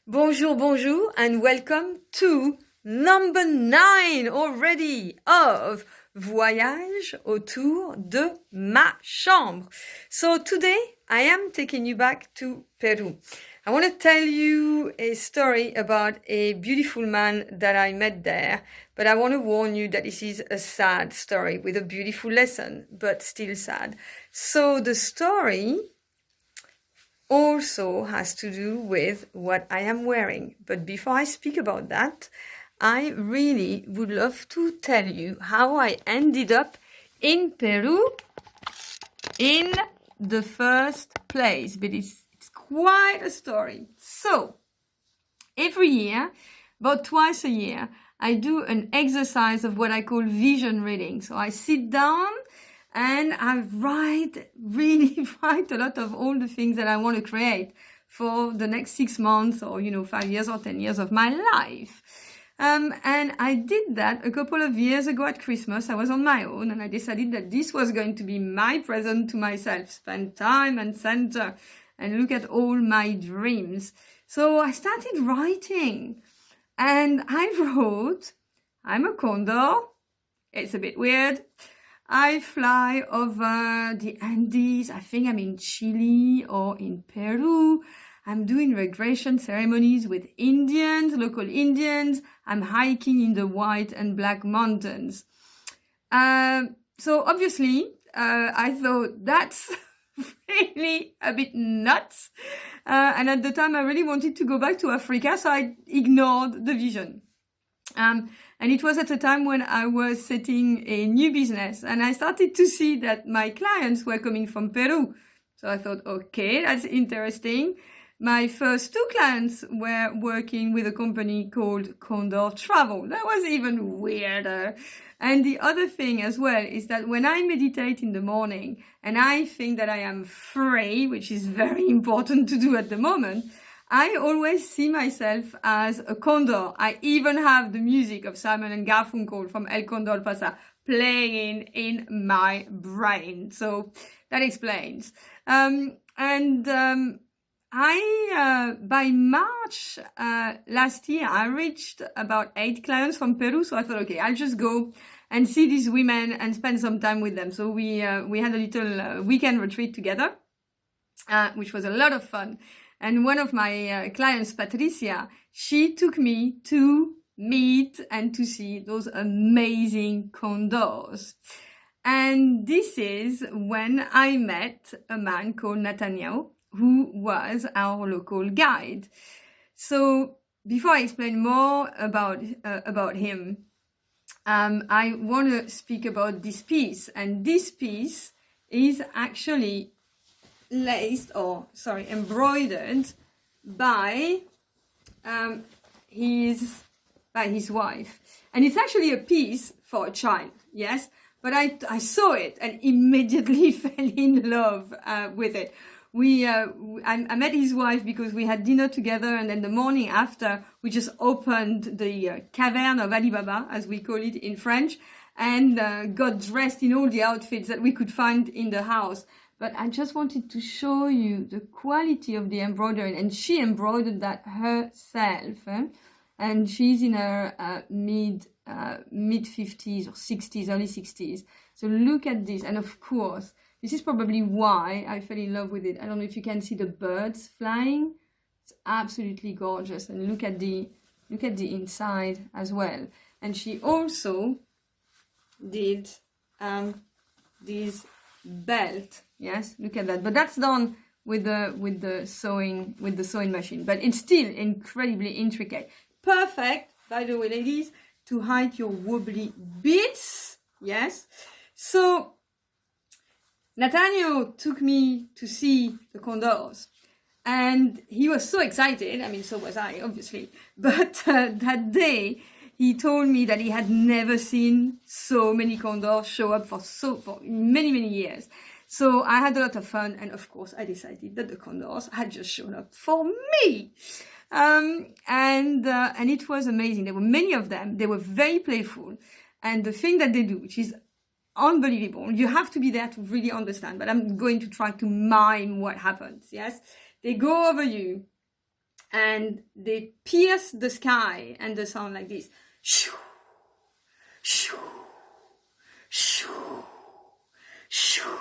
Bonjour, bonjour, and welcome to number 9 already of Voyage autour de ma chambre. So today I am taking you back to Peru. I want to tell you a story about a beautiful man that I met there, but I want to warn you that this is a sad story with a beautiful lesson, but still sad. So the story also has to do with what I am wearing. But before I speak about that, I really would love to tell you how I ended up in Peru in the first place. But it's quite a story. So, every year, about twice a year, I do an exercise of what I call vision reading. So I sit down and I really write a lot of all the things that I want to create for the next 6 months or, 5 years or 10 years of my life. And I did that a couple of years ago at Christmas. I was on my own and I decided that this was going to be my present to myself. Spend time and center and look at all my dreams. So I started writing and I wrote, I'm a condor. It's a bit weird. I fly over the Andes. I think I'm in Chile or in Peru. I'm doing regression ceremonies with Indians, local Indians. I'm hiking in the White and Black Mountains. So obviously, I thought that's really a bit nuts. And at the time, I really wanted to go back to Africa, so I ignored the vision. And it was at a time when I was setting a new business and I started to see that my clients were coming from Peru. So I thought, okay, that's interesting. My first 2 clients were working with a company called Condor Travel. That was even weirder. And the other thing as well is that when I meditate in the morning and I think that I am free, which is very important to do at the moment, I always see myself as a condor. I even have the music of Simon and Garfunkel from El Condor Pasa playing in my brain. So that explains. I by March last year, I reached about 8 clients from Peru. So I thought, okay, I'll just go and see these women and spend some time with them. So we had a little weekend retreat together, which was a lot of fun. And one of my clients, Patricia, she took me to meet and to see those amazing condors. And this is when I met a man called Nathaniel, who was our local guide. So before I explain more about him, I want to speak about this piece. And this piece is actually embroidered by his wife, and it's actually a piece for a child. Yes, but I saw it and immediately fell in love with it. I met his wife because we had dinner together, and then the morning after we just opened the cavern of Alibaba, as we call it in French, and got dressed in all the outfits that we could find in the house. But I just wanted to show you the quality of the embroidery. And she embroidered that herself. And she's in her mid-50s or 60s, early 60s. So look at this. And of course, this is probably why I fell in love with it. I don't know if you can see the birds flying. It's absolutely gorgeous. And look at the inside as well. And she also did this belt. Yes, look at that. But that's done with the sewing machine. But it's still incredibly intricate. Perfect, by the way, ladies, to hide your wobbly bits. Yes. So Nathaniel took me to see the condors. And he was so excited. I mean, so was I, obviously. But that day, he told me that he had never seen so many condors show up for many, many years. So I had a lot of fun, and of course I decided that the condors had just shown up for me. And it was amazing. There were many of them. They were very playful. And the thing that they do, which is unbelievable, you have to be there to really understand, but I'm going to try to mime what happens, yes? They go over you and they pierce the sky, and the sound like this. Shoo, shoo, shoo, shoo.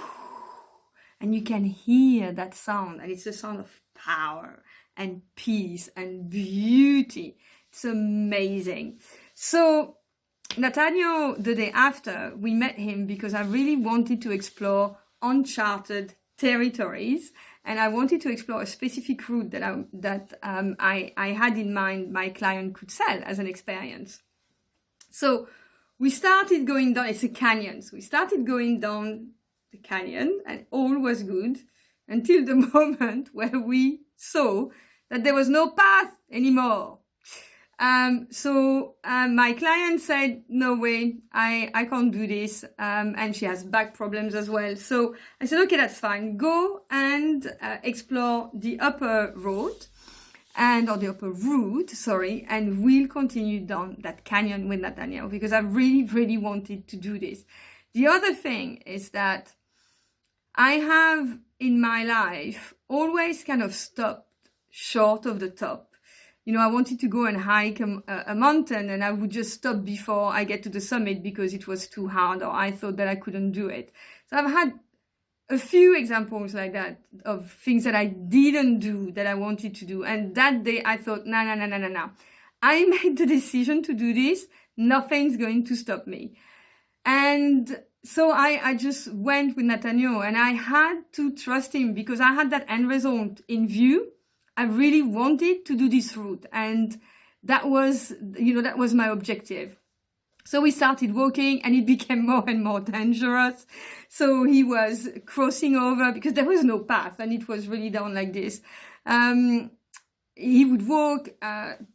And you can hear that sound, and it's a sound of power and peace and beauty. It's amazing. So Nathaniel, the day after, we met him because I really wanted to explore uncharted territories, and I wanted to explore a specific route that I had in mind my client could sell as an experience. So we started going down, it's a canyon, so we started going down the canyon, and all was good until the moment where we saw that there was no path anymore. So my client said, no way, I can't do this. And she has back problems as well. So I said, okay, that's fine. Go and explore the upper road or the upper route, and we'll continue down that canyon with Nathaniel, because I really, really wanted to do this. The other thing is that I have in my life always kind of stopped short of the top. You know, I wanted to go and hike a mountain, and I would just stop before I get to the summit because it was too hard, or I thought that I couldn't do it. So I've had a few examples like that of things that I didn't do that I wanted to do. And that day I thought, no. I made the decision to do this. Nothing's going to stop me. And so I just went with Nathaniel, and I had to trust him because I had that end result in view. I really wanted to do this route, and that was my objective. So we started walking, and it became more and more dangerous. So he was crossing over because there was no path, and it was really down like this. He would walk,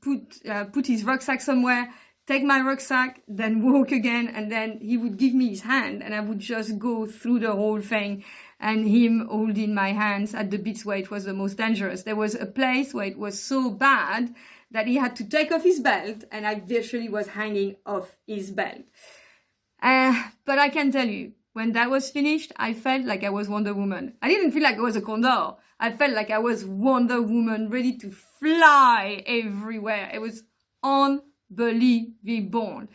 put his rucksack somewhere, take my rucksack, then walk again, and then he would give me his hand, and I would just go through the whole thing, and him holding my hands at the bits where it was the most dangerous. There was a place where it was so bad that he had to take off his belt, and I virtually was hanging off his belt. But I can tell you, when that was finished, I felt like I was Wonder Woman. I didn't feel like I was a condor. I felt like I was Wonder Woman, ready to fly everywhere. It was unbelievable.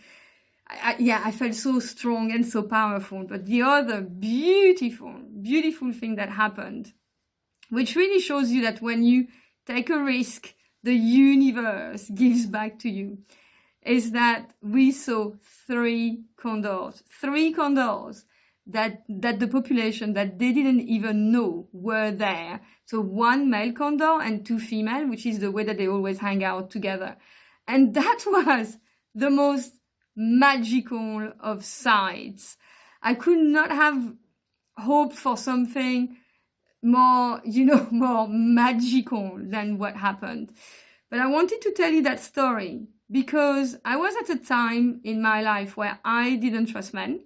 I felt so strong and so powerful. But the other beautiful thing that happened, which really shows you that when you take a risk, the universe gives back to you, is that we saw three condors that the population that they didn't even know were there. So one male condor and two female, which is the way that they always hang out together. And that was the most magical of sights. I could not have hoped for something more magical than what happened. But I wanted to tell you that story because I was at a time in my life where I didn't trust men.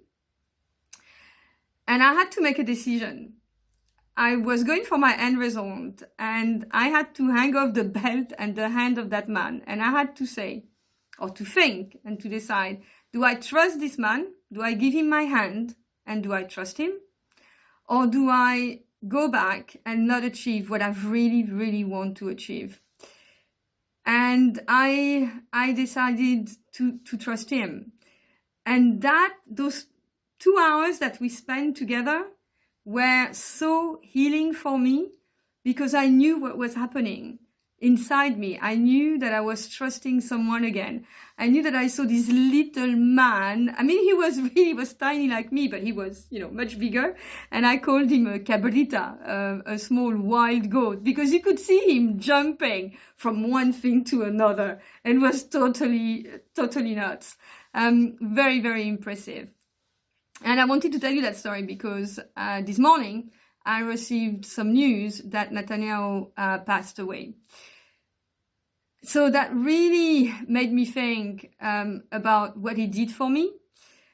And I had to make a decision. I was going for my end result, and I had to hang off the belt and the hand of that man. And I had to say, or to think and to decide, do I trust this man? Do I give him my hand? And do I trust him? Or do I go back and not achieve what I really, really want to achieve? And I decided to trust him. And those 2 hours that we spent together were so healing for me because I knew what was happening inside me. I knew that I was trusting someone again. I knew that I saw this little man. I mean, he was tiny like me, but he was, much bigger. And I called him a cabrita, a small wild goat, because you could see him jumping from one thing to another and was totally nuts. Very, very impressive. And I wanted to tell you that story because this morning I received some news that Nathaniel passed away. So that really made me think about what he did for me,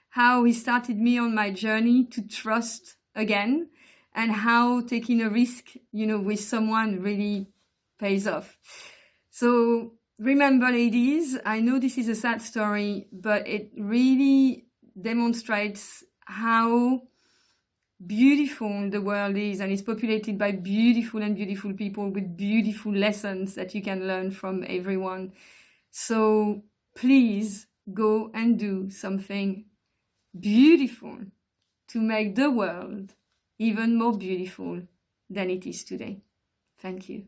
how he started me on my journey to trust again, and how taking a risk, with someone really pays off. So remember, ladies, I know this is a sad story, but it really demonstrates how beautiful the world is, and it's populated by beautiful and beautiful people with beautiful lessons that you can learn from everyone. So please go and do something beautiful to make the world even more beautiful than it is today. Thank you.